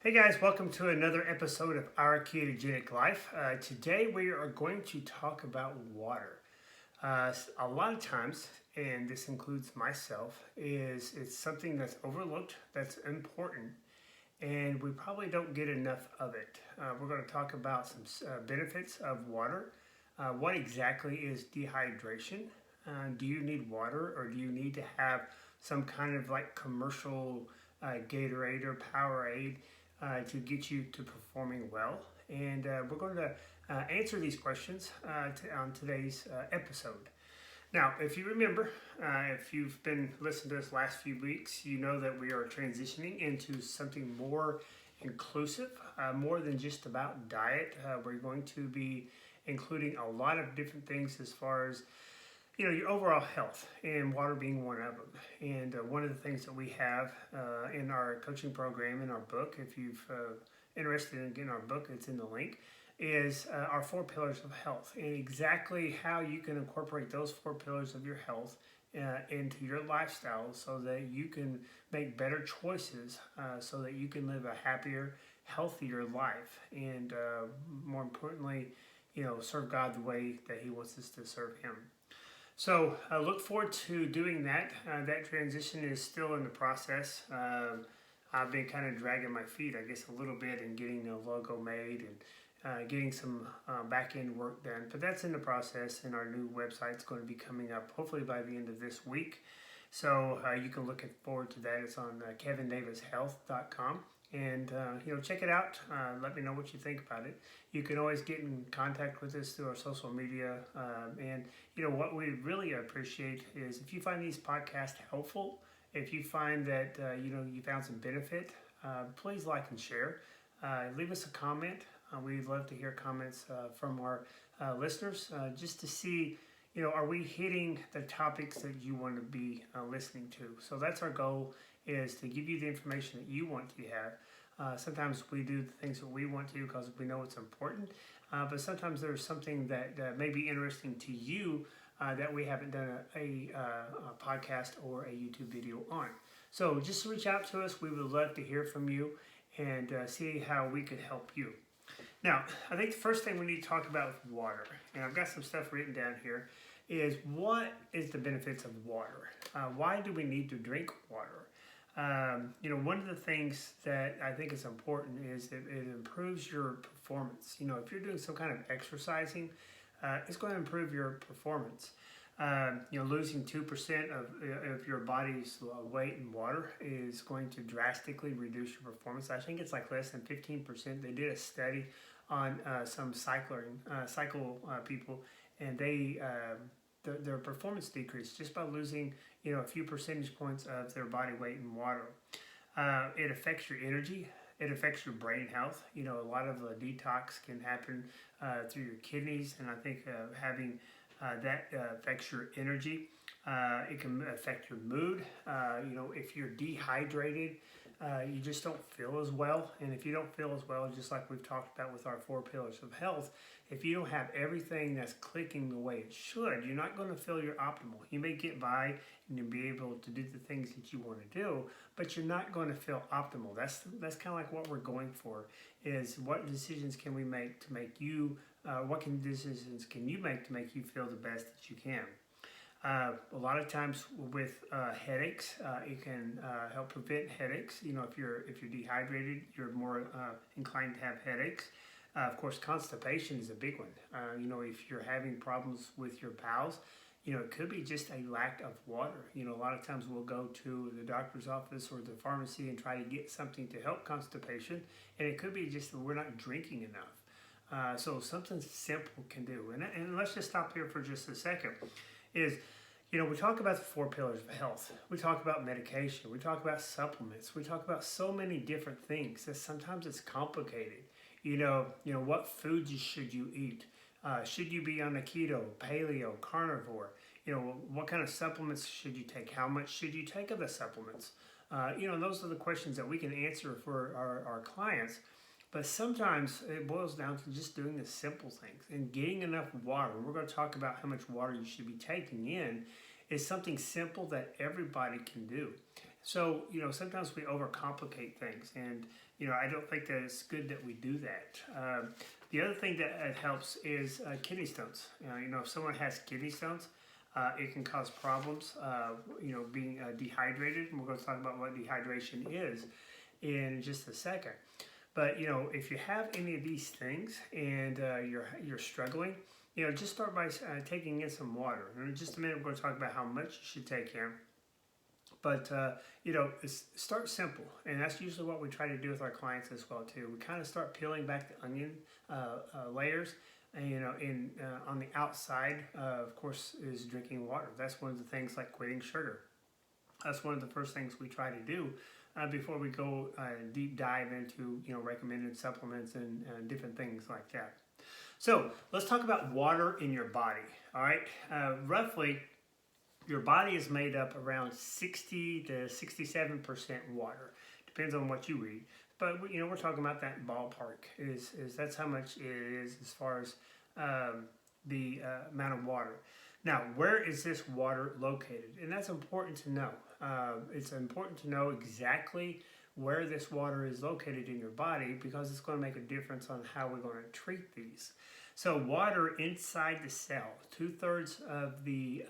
Hey guys, welcome to another episode of Our Ketogenic Life. Today we are going to talk about water. A lot of times, and this includes myself, is it's something that's overlooked, that's important, and we probably don't get enough of it. We're going to talk about some benefits of water. What exactly is dehydration? Do you need water, or do you need to have some kind of like commercial Gatorade or Powerade to get you to performing well? And we're going to answer these questions on today's episode. Now, if you remember, if you've been listening to us last few weeks, you know that we are transitioning into something more inclusive, more than just about diet. We're going to be including a lot of different things as far as your overall health, and water being one of them. And one of the things that we have in our coaching program, in our book, if you've interested in getting our book, it's in the link, is our 4 pillars of health, and exactly how you can incorporate those 4 pillars of your health into your lifestyle so that you can make better choices, so that you can live a happier, healthier life, and more importantly, serve God the way that He wants us to serve Him. So I look forward to doing that. That transition is still in the process. I've been kind of dragging my feet, I guess, a little bit in getting the logo made and getting some back-end work done. But that's in the process, and our new website's going to be coming up hopefully by the end of this week. So you can look forward to that. It's on kevindavishealth.com. And check it out. Let me know what you think about it. You can always get in contact with us through our social media. And what we really appreciate is if you find these podcasts helpful, if you find that you found some benefit, please like and share. Leave us a comment. We'd love to hear comments from our listeners, just to see, are we hitting the topics that you want to be listening to? So that's our goal, is to give you the information that you want to have. Sometimes we do the things that we want to because we know it's important, but sometimes there's something that may be interesting to you that we haven't done a podcast or a YouTube video on. So just reach out to us. We would love to hear from you and see how we could help you. Now, I think the first thing we need to talk about with water, and I've got some stuff written down here, is what is the benefits of water? Why do we need to drink water? One of the things that I think is important is that it improves your performance. If you're doing some kind of exercising, it's going to improve your performance. Losing 2% of your body's weight in water is going to drastically reduce your performance. I think it's like less than 15%. They did a study on some cycle people, and their performance decreased just by losing a few percentage points of their body weight in water. It affects your energy. It affects your brain health. A lot of detox can happen through your kidneys, and I think having that affects your energy. It can affect your mood. If you're dehydrated, you just don't feel as well. And if you don't feel as well, just like we've talked about with our 4 pillars of health, if you don't have everything that's clicking the way it should, you're not going to feel your optimal. You may get by and you'll be able to do the things that you want to do, but you're not going to feel optimal. That's kind of like what we're going for, is what decisions can we make to make you, decisions can you make to make you feel the best that you can. A lot of times with headaches, it can help prevent headaches. If you're dehydrated, you're more inclined to have headaches. Of course, constipation is a big one. If you're having problems with your bowels, it could be just a lack of water. A lot of times we'll go to the doctor's office or the pharmacy and try to get something to help constipation, and it could be just that we're not drinking enough. So something simple can do. And let's just stop here for just a second. Is we talk about the 4 pillars of health. We talk about medication. We talk about supplements. We talk about so many different things that sometimes it's complicated. What foods should you eat? Should you be on a keto, paleo, carnivore? What kind of supplements should you take? How much should you take of the supplements? Those are the questions that we can answer for our clients. But sometimes it boils down to just doing the simple things and getting enough water. And we're going to talk about how much water you should be taking in is something simple that everybody can do. So, sometimes we overcomplicate things, and, I don't think that it's good that we do that. The other thing that helps is kidney stones. If someone has kidney stones, it can cause problems, being dehydrated, and we're going to talk about what dehydration is in just a second. But, if you have any of these things and you're struggling, just start by taking in some water. And in just a minute, we're going to talk about how much you should take in. But, start simple. And that's usually what we try to do with our clients as well, too. We kind of start peeling back the onion layers. And, on the outside, of course, is drinking water. That's one of the things, like quitting sugar. That's one of the first things we try to do before we go deep dive into, recommended supplements and different things like that. So let's talk about water in your body. All right. Roughly, your body is made up around 60 to 67% water. Depends on what you read. But, we're talking about that ballpark. Is that's how much it is as far as the amount of water. Now, where is this water located? And that's important to know. It's important to know exactly where this water is located in your body, because it's going to make a difference on how we're going to treat these. So water inside the cell, 2/3 of the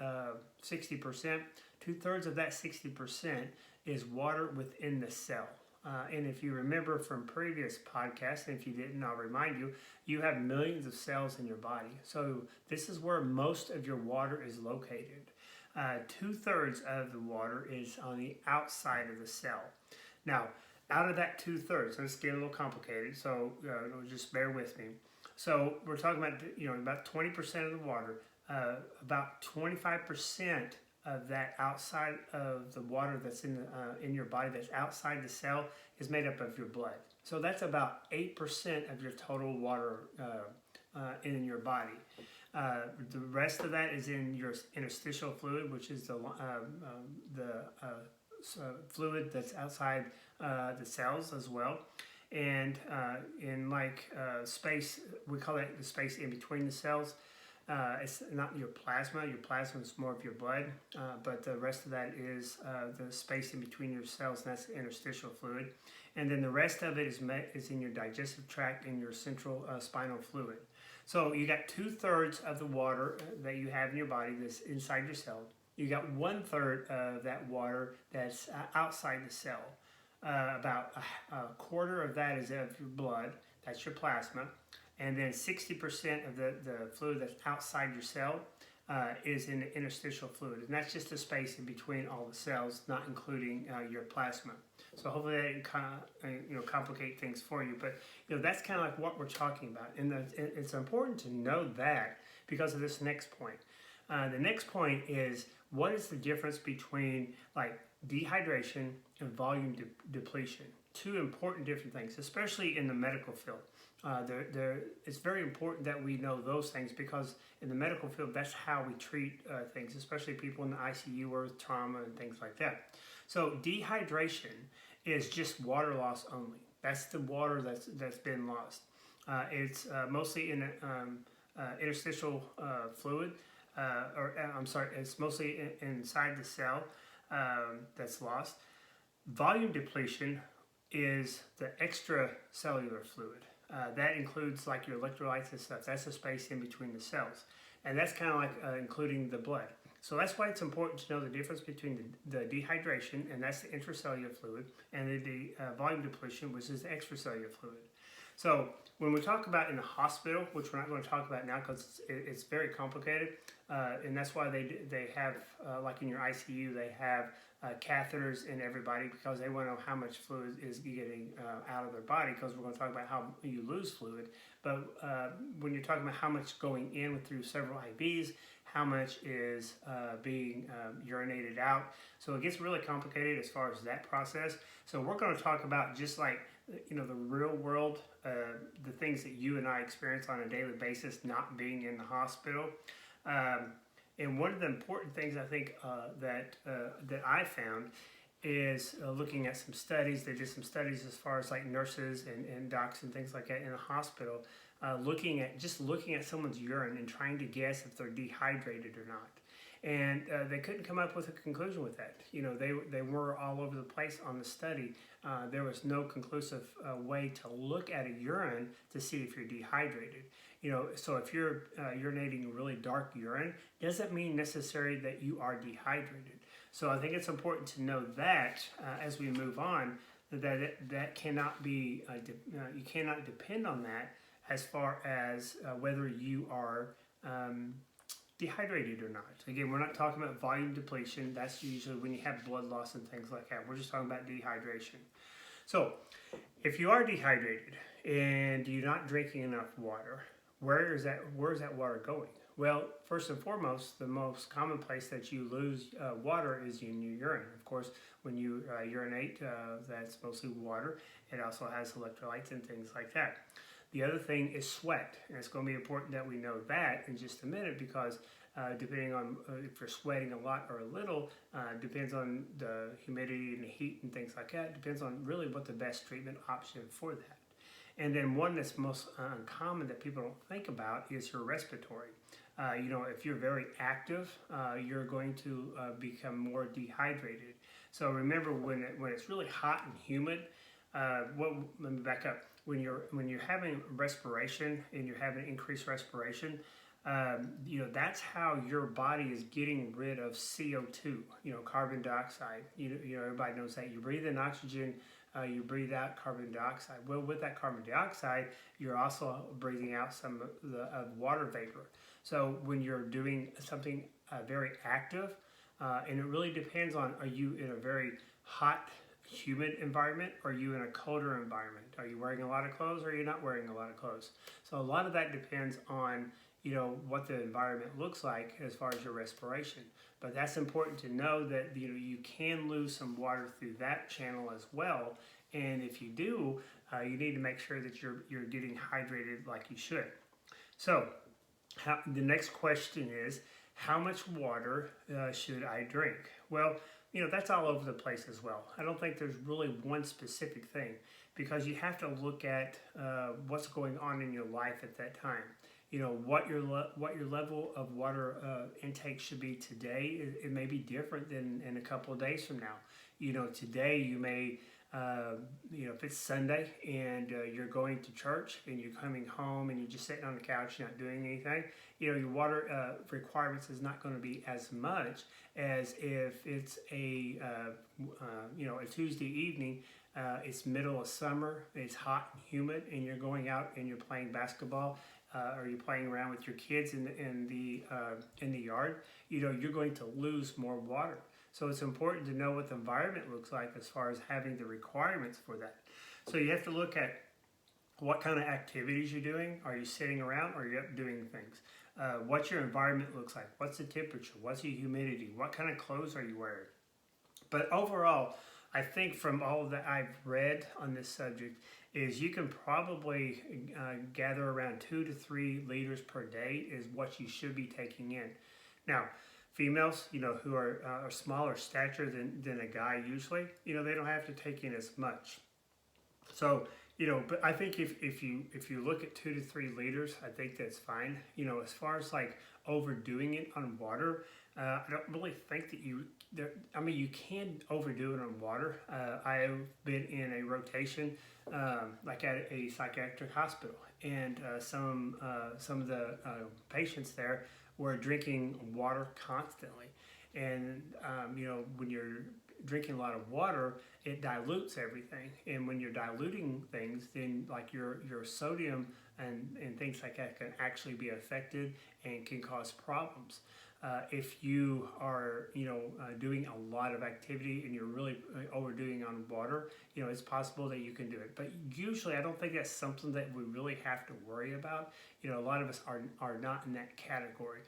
60%, 2/3 of that 60% is water within the cell. And if you remember from previous podcasts, and if you didn't, I'll remind you, you have millions of cells in your body. So this is where most of your water is located. 2/3 of the water is on the outside of the cell. Now, out of that 2/3, and it's getting a little complicated, so just bear with me. So we're talking about, about 20% of the water, about 25% of that outside of the water that's in your body, that's outside the cell, is made up of your blood. So that's about 8% of your total water in your body. The rest of that is in your interstitial fluid, which is the fluid that's outside the cells as well. And in space, we call it the space in between the cells. It's not your plasma. Your plasma is more of your blood, but the rest of that is the space in between your cells, and that's the interstitial fluid. And then the rest of it is in your digestive tract and your central spinal fluid. So you got 2/3 of the water that you have in your body that's inside your cell. You got 1/3 of that water that's outside the cell. About a quarter of that is of your blood. That's your plasma. And then 60% of the fluid that's outside your cell is in the interstitial fluid. And that's just the space in between all the cells, not including your plasma. So hopefully that didn't complicate things for you. But that's kind of like what we're talking about. And it's important to know that because of this next point. The next point is, what is the difference between dehydration and volume depletion? Two important different things, especially in the medical field. It's very important that we know those things, because in the medical field, that's how we treat things, especially people in the ICU or with trauma and things like that. So dehydration is just water loss only. That's the water that's been lost. It's mostly in interstitial fluid, it's mostly inside the cell that's lost. Volume depletion is the extracellular fluid. That includes your electrolytes and stuff. That's the space in between the cells. And that's kind of including the blood. So that's why it's important to know the difference between the dehydration, and that's the intracellular fluid, and the volume depletion, which is the extracellular fluid. So when we talk about in the hospital, which we're not going to talk about now because it's very complicated, and that's why they have, in your ICU, they have catheters in everybody, because they want to know how much fluid is getting out of their body, because we're going to talk about how you lose fluid. But when you're talking about how much going in through several IVs, how much is being urinated out. So it gets really complicated as far as that process. So we're going to talk about just the real world, the things that you and I experience on a daily basis, not being in the hospital. And one of the important things I think that I found is looking at some studies. They did some studies as far as nurses and docs and things like that in a hospital, looking at someone's urine and trying to guess if they're dehydrated or not. And they couldn't come up with a conclusion with that. They were all over the place on the study. There was no conclusive way to look at a urine to see if you're dehydrated. So if you're urinating really dark urine, doesn't mean necessarily that you are dehydrated. So I think it's important to know that as we move on, that cannot be, you cannot depend on that as far as whether you are dehydrated or not. Again, we're not talking about volume depletion. That's usually when you have blood loss and things like that. We're just talking about dehydration. So if you are dehydrated and you're not drinking enough water, where is that water going? Well, first and foremost, the most common place that you lose water is in your urine. Of course, when you urinate, that's mostly water. It also has electrolytes and things like that. The other thing is sweat, and it's going to be important that we know that in just a minute, because depending on if you're sweating a lot or a little, depends on the humidity and the heat and things like that. Depends on really what the best treatment option for that. And then one that's most uncommon that people don't think about is your respiratory. If you're very active, you're going to become more dehydrated. So remember, when it's really hot and humid, let me back up. When you're having respiration and you're having increased respiration, that's how your body is getting rid of CO2, carbon dioxide. Everybody knows that. You breathe in oxygen, you breathe out carbon dioxide. Well, with that carbon dioxide, you're also breathing out some of the water vapor. So when you're doing something very active, and it really depends on, are you in a very hot, humid environment, or are you in a colder environment? Are you wearing a lot of clothes, or are you not wearing a lot of clothes? So a lot of that depends on what the environment looks like as far as your respiration. But that's important to know that you can lose some water through that channel as well. And if you do, you need to make sure that you're getting hydrated like you should. So the next question is, how much water should I drink? Well, that's all over the place as well. I don't think there's really one specific thing, because you have to look at what's going on in your life at that time. What your level of water intake should be today. It may be different than in a couple of days from now. Today you may, if it's Sunday and you're going to church and you're coming home and you're just sitting on the couch not doing anything, your water requirements is not going to be as much as if it's a Tuesday evening. It's middle of summer, it's hot and humid, and you're going out and you're playing basketball, or you're playing around with your kids in the yard. You're going to lose more water. So it's important to know what the environment looks like as far as having the requirements for that. So you have to look at what kind of activities you're doing. Are you sitting around, or are you up doing things? What your environment looks like. What's the temperature? What's the humidity? What kind of clothes are you wearing? But overall, I think from all that I've read on this subject is you can probably gather around 2 to 3 liters per day is what you should be taking in. Now, females, who are smaller stature than a guy usually, they don't have to take in as much. So, but I think if you look at 2 to 3 liters, I think that's fine. As far as like overdoing it on water, I don't really think that you can overdo it on water. I've been in a rotation, like at a psychiatric hospital, and some of the patients there were drinking water constantly. And, when you're drinking a lot of water, it dilutes everything. And when you're diluting things, then like your sodium and things like that can actually be affected and can cause problems. If you are, doing a lot of activity and you're really overdoing on water, it's possible that you can do it. But usually I don't think that's something that we really have to worry about. A lot of us are not in that category.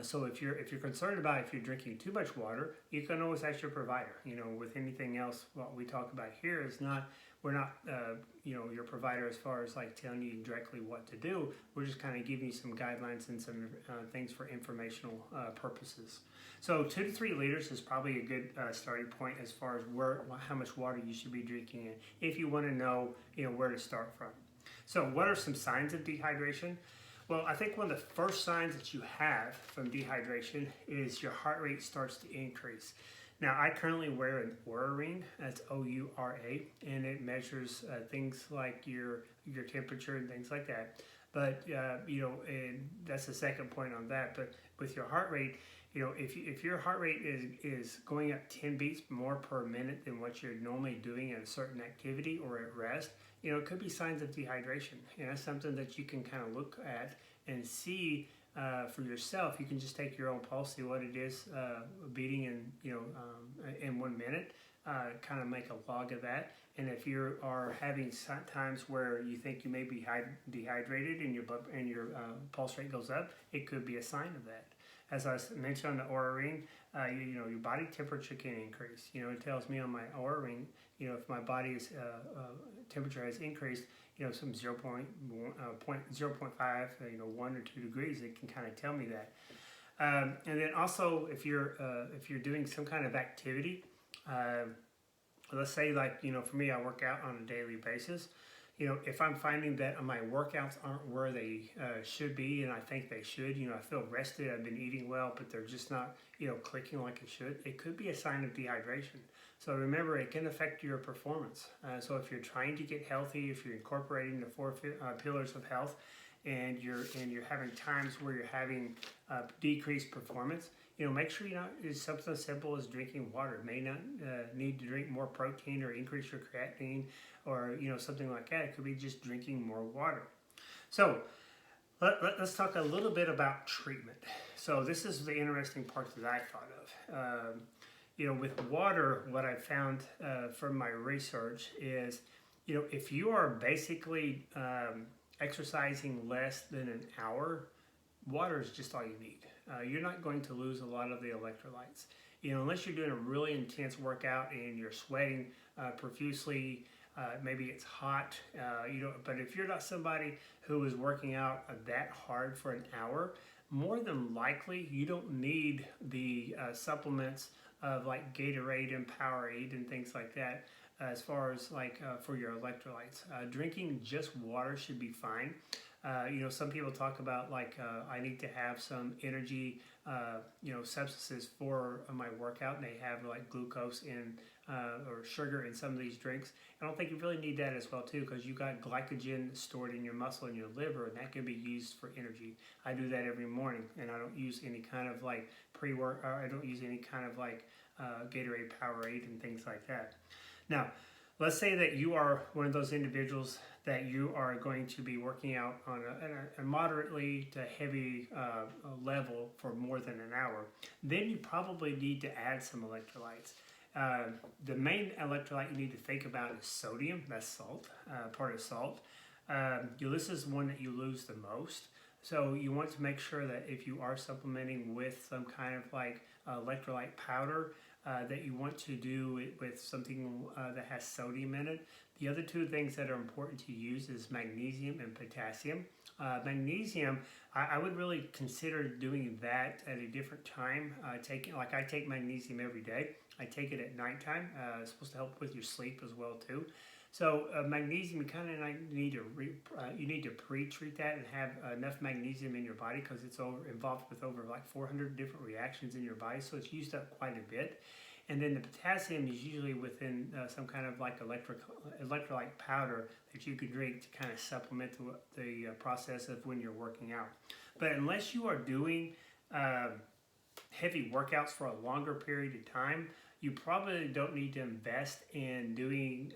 So if you're concerned about if you're drinking too much water, you can always ask your provider. With anything else, what we talk about here is we're not your provider as far as like telling you directly what to do. We're just kind of giving you some guidelines and some things for informational purposes. So 2 to 3 liters is probably a good starting point as far as how much water you should be drinking in, if you want to know where to start from. So what are some signs of dehydration? Well, I think one of the first signs that you have from dehydration is your heart rate starts to increase. Now, I currently wear an Oura ring, that's O-U-R-A, and it measures things like your temperature and things like that. But, and that's the second point on that. But with your heart rate, if your heart rate is going up 10 beats more per minute than what you're normally doing in a certain activity or at rest, it could be signs of dehydration. That's something that you can kind of look at and see for yourself. You can just take your own pulse, see what it is beating in 1 minute. Kind of make a log of that. And if you are having times where you think you may be dehydrated and your pulse rate goes up, it could be a sign of that. As I mentioned on the Oura ring, your body temperature can increase. It tells me on my Oura ring, if my body's temperature has increased, some 0.5, 1 or 2 degrees, it can kind of tell me that. And then also, if you're doing some kind of activity, let's say for me, I work out on a daily basis. If I'm finding that my workouts aren't where they should be, and I think they should, I feel rested, I've been eating well, but they're just not, clicking like it should, it could be a sign of dehydration. So remember, it can affect your performance. So if you're trying to get healthy, if you're incorporating the 4 pillars of health, and you're having times where you're having decreased performance, make sure it's something as simple as drinking water. May not need to drink more protein or increase your creatinine or something like that. It could be just drinking more water. So let's talk a little bit about treatment. So this is the interesting part that I thought of. With water, what I found from my research is, if you are basically exercising less than an hour, water is just all you need. You're not going to lose a lot of the electrolytes. Unless you're doing a really intense workout and you're sweating profusely, maybe it's hot, but if you're not somebody who is working out that hard for an hour, more than likely you don't need the supplements of like Gatorade and Powerade and things like that as far as for your electrolytes. Drinking just water should be fine. Some people talk about I need to have some energy, substances for my workout, and they have like glucose in or sugar in some of these drinks. I don't think you really need that as well too, because you got glycogen stored in your muscle and your liver, and that can be used for energy. I do that every morning, and I don't use any kind of pre-work, or I don't use any kind of Gatorade, Powerade, and things like that. Now, let's say that you are one of those individuals that you are going to be working out on a moderately to heavy level for more than an hour. Then you probably need to add some electrolytes. The main electrolyte you need to think about is sodium. That's salt, part of salt. This is one that you lose the most. So you want to make sure that if you are supplementing with some kind of electrolyte powder, that you want to do it with something that has sodium in it. The other two things that are important to use is magnesium and potassium. Magnesium, I would really consider doing that at a different time. I take magnesium every day. I take it at nighttime. It's supposed to help with your sleep as well too. So magnesium, you kind of need to pre-treat that and have enough magnesium in your body, because it's involved with over 400 different reactions in your body, so it's used up quite a bit. And then the potassium is usually within some kind of electrolyte powder that you could drink to kind of supplement the process of when you're working out. But unless you are doing heavy workouts for a longer period of time, you probably don't need to invest in doing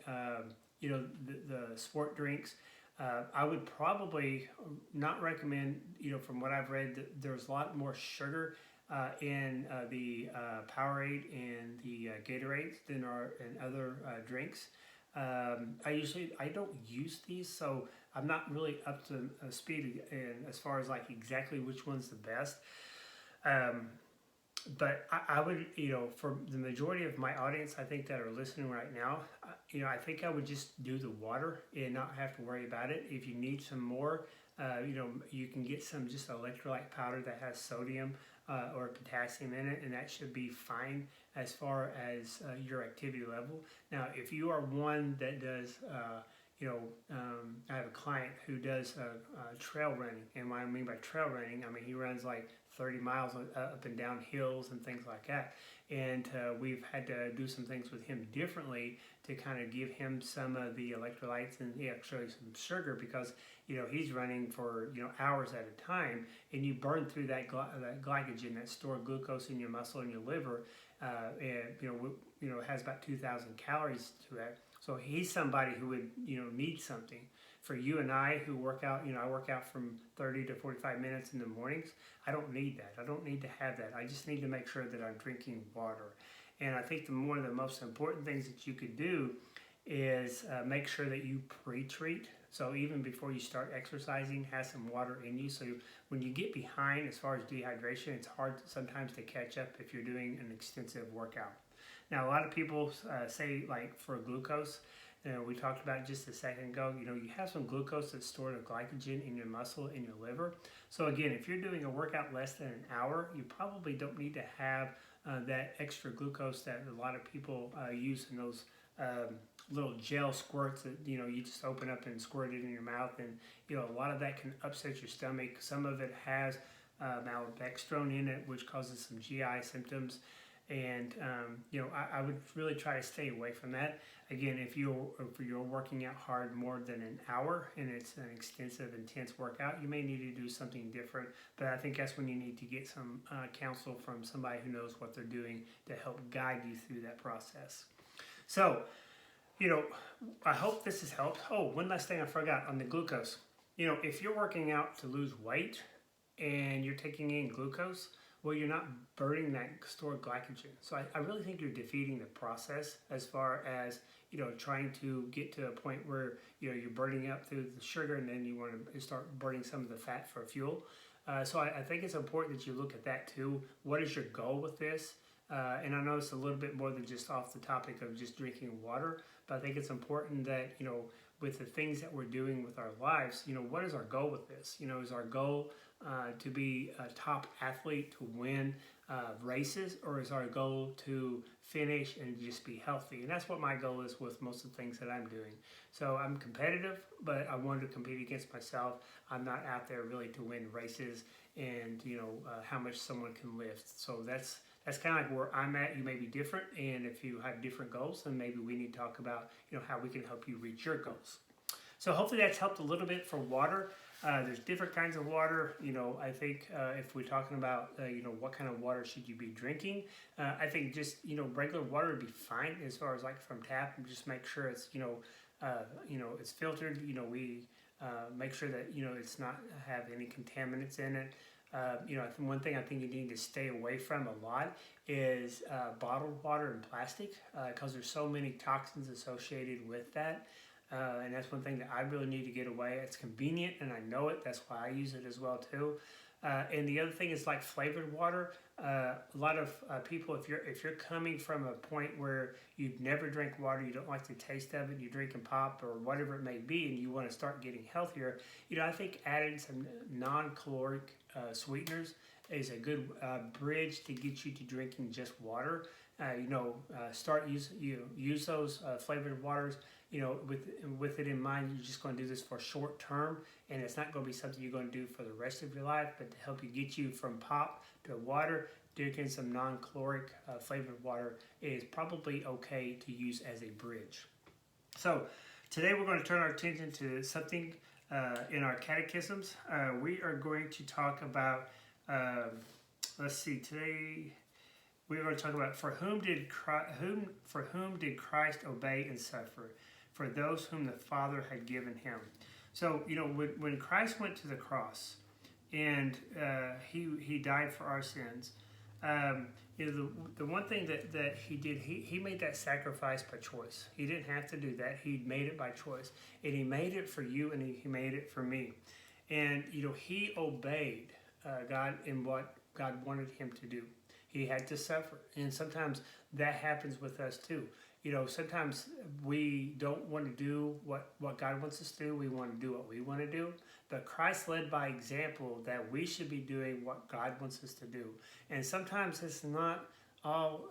the sport drinks. I would probably not recommend, from what I've read, that there's a lot more sugar in the Powerade and the Gatorades than are in other drinks. I don't use these, so I'm not really up to speed as far as exactly which one's the best. But I would, for the majority of my audience, I think that are listening right now, I think I would just do the water and not have to worry about it. If you need some more, you can get some just electrolyte powder that has sodium or potassium in it, and that should be fine as far as your activity level. Now, if you are one that does, I have a client who does trail running, and what I mean by trail running, I mean he runs like 30 miles up and down hills and things like that. And we've had to do some things with him differently to kind of give him some of the electrolytes and actually some sugar, because he's running for hours at a time, and you burn through that glycogen, that stored glucose in your muscle and your liver, and it has about 2,000 calories to it. So he's somebody who would need something. For you and I who work out, I work out from 30 to 45 minutes in the mornings. I don't need that. I don't need to have that. I just need to make sure that I'm drinking water. And I think one of the most important things that you could do is make sure that you pre-treat. So even before you start exercising, have some water in you. So when you get behind as far as dehydration, it's hard sometimes to catch up if you're doing an extensive workout. Now, a lot of people say, like for glucose, we talked about just a second ago, you have some glucose that's stored of glycogen in your muscle, in your liver. So again, if you're doing a workout less than an hour, you probably don't need to have that extra glucose that a lot of people use in those little gel squirts that you just open up and squirt it in your mouth, and a lot of that can upset your stomach. Some of it has maltodextrin in it, which causes some GI symptoms. And I would really try to stay away from that. Again, if you're working out hard more than an hour and it's an extensive, intense workout, you may need to do something different. But I think that's when you need to get some counsel from somebody who knows what they're doing to help guide you through that process. So, I hope this has helped. Oh, one last thing I forgot on the glucose. If you're working out to lose weight and you're taking in glucose, well, you're not burning that stored glycogen. So I really think you're defeating the process as far as, trying to get to a point where, you're burning up through the sugar, and then you want to start burning some of the fat for fuel. So I think it's important that you look at that too. What is your goal with this? And I know it's a little bit more than just off the topic of just drinking water, but I think it's important that, with the things that we're doing with our lives, what is our goal with this? Is our goal to be a top athlete, to win races, or is our goal to finish and just be healthy? And that's what my goal is with most of the things that I'm doing. So I'm competitive, but I want to compete against myself. I'm not out there really to win races and how much someone can lift. So that's kind of like where I'm at. You may be different, and if you have different goals, then maybe we need to talk about how we can help you reach your goals. So hopefully that's helped a little bit for water. There's different kinds of water. I think if we're talking about what kind of water should you be drinking, I think just regular water would be fine as far as like from tap, and just make sure it's it's filtered. We make sure that it's not have any contaminants in it. One thing I think you need to stay away from a lot is bottled water and plastic, because there's so many toxins associated with that. And that's one thing that I really need to get away. It's convenient, and I know it. That's why I use it as well too. And the other thing is like flavored water. A lot of people, if you're coming from a point where you've never drank water, you don't like the taste of it, you're drinking pop or whatever it may be, and you want to start getting healthier, I think adding some non-caloric sweeteners is a good bridge to get you to drinking just water. Use those flavored waters. With it in mind, you're just going to do this for short term, and it's not going to be something you're going to do for the rest of your life, but to help you get you from pop to water, drinking some non-caloric flavored water is probably okay to use as a bridge. So today we're going to turn our attention to something in our catechisms. We are going to talk about, today we're going to talk about for whom did Christ obey and suffer? For those whom the Father had given him. So, when Christ went to the cross and he died for our sins, the one thing that he did, he made that sacrifice by choice. He didn't have to do that. He made it by choice. And he made it for you, and he made it for me. And, he obeyed God in what God wanted him to do. He had to suffer. And sometimes that happens with us too. Sometimes we don't want to do what God wants us to do. We want to do what we want to do. But Christ led by example that we should be doing what God wants us to do. And sometimes it's not all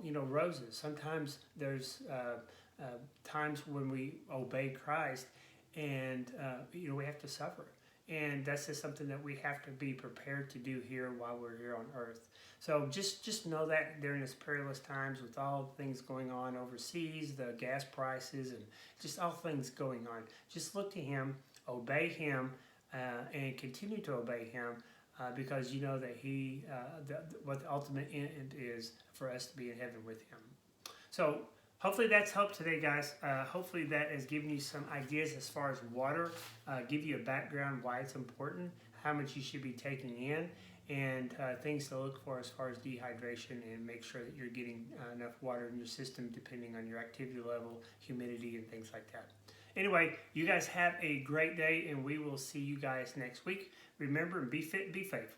roses. Sometimes there's times when we obey Christ, and we have to suffer. And that's just something that we have to be prepared to do here while we're here on earth. So just know that during this perilous times, with all things going on overseas, the gas prices, and just all things going on, just look to Him, obey Him, and continue to obey Him, because you know that what the ultimate end is for us to be in heaven with Him. So hopefully that's helped today, guys. Hopefully that has given you some ideas as far as water, give you a background why it's important, how much you should be taking in, and things to look for as far as dehydration, and make sure that you're getting enough water in your system depending on your activity level, humidity, and things like that. Anyway, you guys have a great day, and we will see you guys next week. Remember, be fit and be faithful.